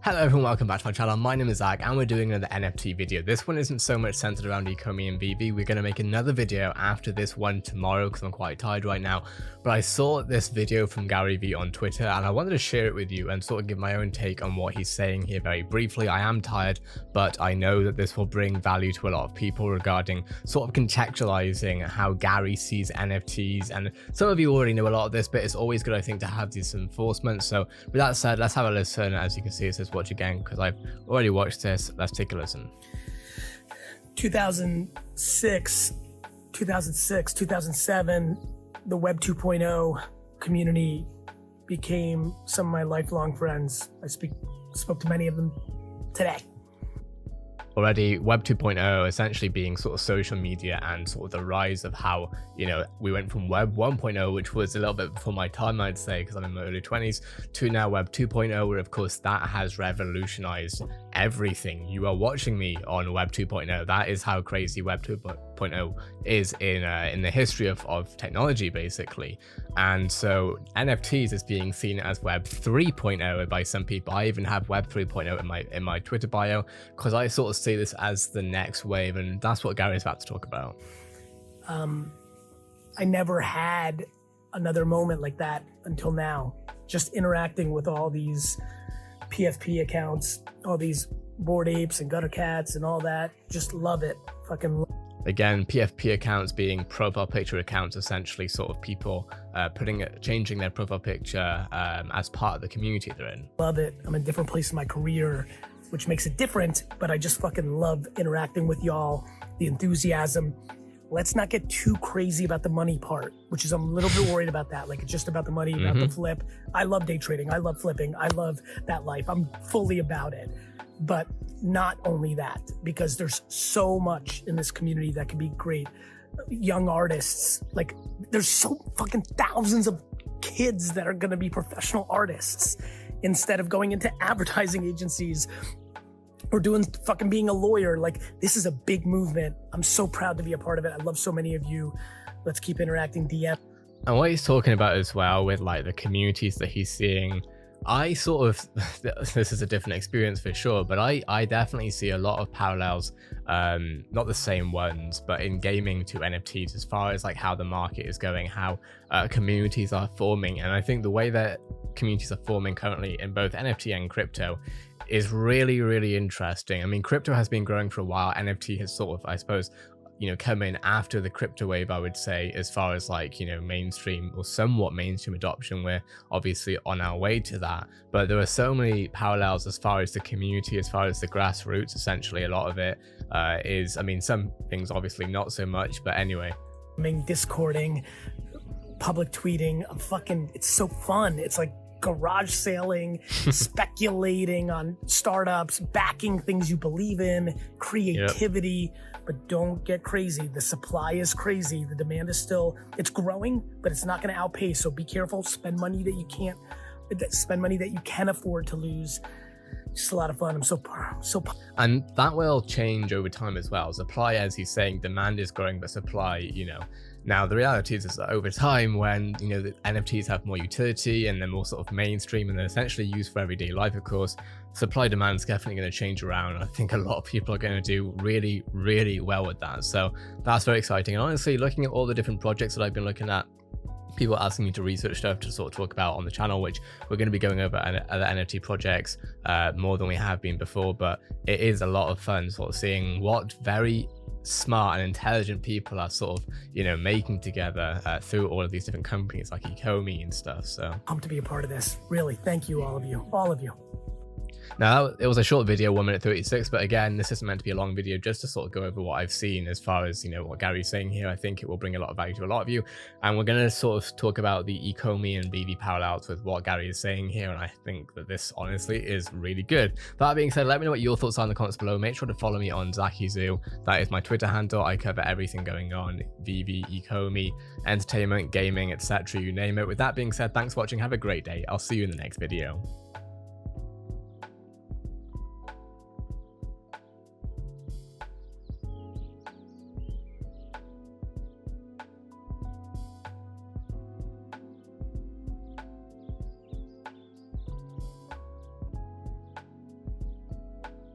Hello everyone, welcome back to my channel. My name is Zach and we're doing another NFT video. This one isn't so much centered around ECOMI and VeVe. We're going to make another video after this one tomorrow because I'm quite tired right now. But I saw this video from Garyvee on Twitter and I wanted to share it with you and sort of give my own take on what he's saying here very briefly. I am tired, but I know that this will bring value to a lot of people regarding sort of contextualizing how Gary sees NFTs. And some of you already know a lot of this, but it's always good, I think, to have these enforcements. So with that said, let's have a listen. As you can see, it says watch again because I've already watched this. Let's take a listen. 2006, 2007, the Web 2.0 community became some of my lifelong friends. I spoke to many of them today. Already Web 2.0 essentially being sort of social media and sort of the rise of how, you know, we went from Web 1.0, which was a little bit before my time, I'd say, because I'm in my early 20s, to now Web 2.0, where of course that has revolutionized everything. You are watching me on Web 2.0. That is how crazy Web 2.0 is in the history of technology, basically. And so NFTs is being seen as Web 3.0 by some people. I even have Web 3.0 in my Twitter bio because I sort of see this as the next wave, and that's what Gary's about to talk about. I never had another moment like that until now. Just interacting with all these PFP accounts, all these Bored Apes and Gutter Cats and all that. Just love it. Fucking love it. Again, PFP accounts being profile picture accounts, essentially sort of people changing their profile picture as part of the community they're in. Love it. I'm in a different place in my career, which makes it different, but I just fucking love interacting with y'all, the enthusiasm. Let's not get too crazy about the money part, which is I'm a little bit worried about that. Like, it's just about the money, about the flip. I love day trading. I love flipping. I love that life. I'm fully about it. But not only that, because there's so much in this community that can be great. Young artists, like there's so fucking thousands of kids that are gonna be professional artists instead of going into advertising agencies or being a lawyer. Like, this is a big movement. I'm so proud to be a part of it. I love so many of you. Let's keep interacting, DM. And what he's talking about as well with like the communities that he's seeing, I sort of, this is a different experience for sure, but I definitely see a lot of parallels, not the same ones, but in gaming to NFTs as far as like how the market is going, how communities are forming. And I think the way that communities are forming currently in both NFT and crypto is really, really interesting. I mean, crypto has been growing for a while. NFT has sort of, I suppose, you know, come in after the crypto wave, I would say, as far as like, you know, mainstream or somewhat mainstream adoption. We're obviously on our way to that, but there are so many parallels as far as the community, as far as the grassroots. Essentially, a lot of it is, I mean, some things obviously not so much, but anyway. Discording, public tweeting, it's so fun. It's like garage sailing, speculating on startups, backing things you believe in, creativity. Yep. But don't get crazy. The supply is crazy. The demand is it's growing, but it's not going to outpace. So be careful. Spend money that you can afford to lose. Just a lot of fun. I'm so and that will change over time as well. Supply, as he's saying, demand is growing, but supply, you know. Now the reality is that over time, when, you know, the NFTs have more utility and they're more sort of mainstream and they're essentially used for everyday life, of course, supply demand is definitely going to change around. I think a lot of people are going to do really, really well with that. So that's very exciting. And honestly, looking at all the different projects that I've been looking at, people asking me to research stuff to sort of talk about on the channel, which we're going to be going over other NFT projects more than we have been before. But it is a lot of fun sort of seeing what very smart and intelligent people are sort of, you know, making together through all of these different companies like ECOMI and stuff. So pumped to be a part of this. Really, thank you, all of you. Now, it was a short video, 1 minute 36, but again, this isn't meant to be a long video, just to sort of go over what I've seen as far as, you know, what Gary's saying here. I think it will bring a lot of value to a lot of you. And we're going to sort of talk about the ECOMI and VeVe parallels with what Gary is saying here. And I think that this honestly is really good. That being said, let me know what your thoughts are in the comments below. Make sure to follow me on ZachyZoo. That is my Twitter handle. I cover everything going on, VeVe, ECOMI, entertainment, gaming, etc. You name it. With that being said, thanks for watching. Have a great day. I'll see you in the next video.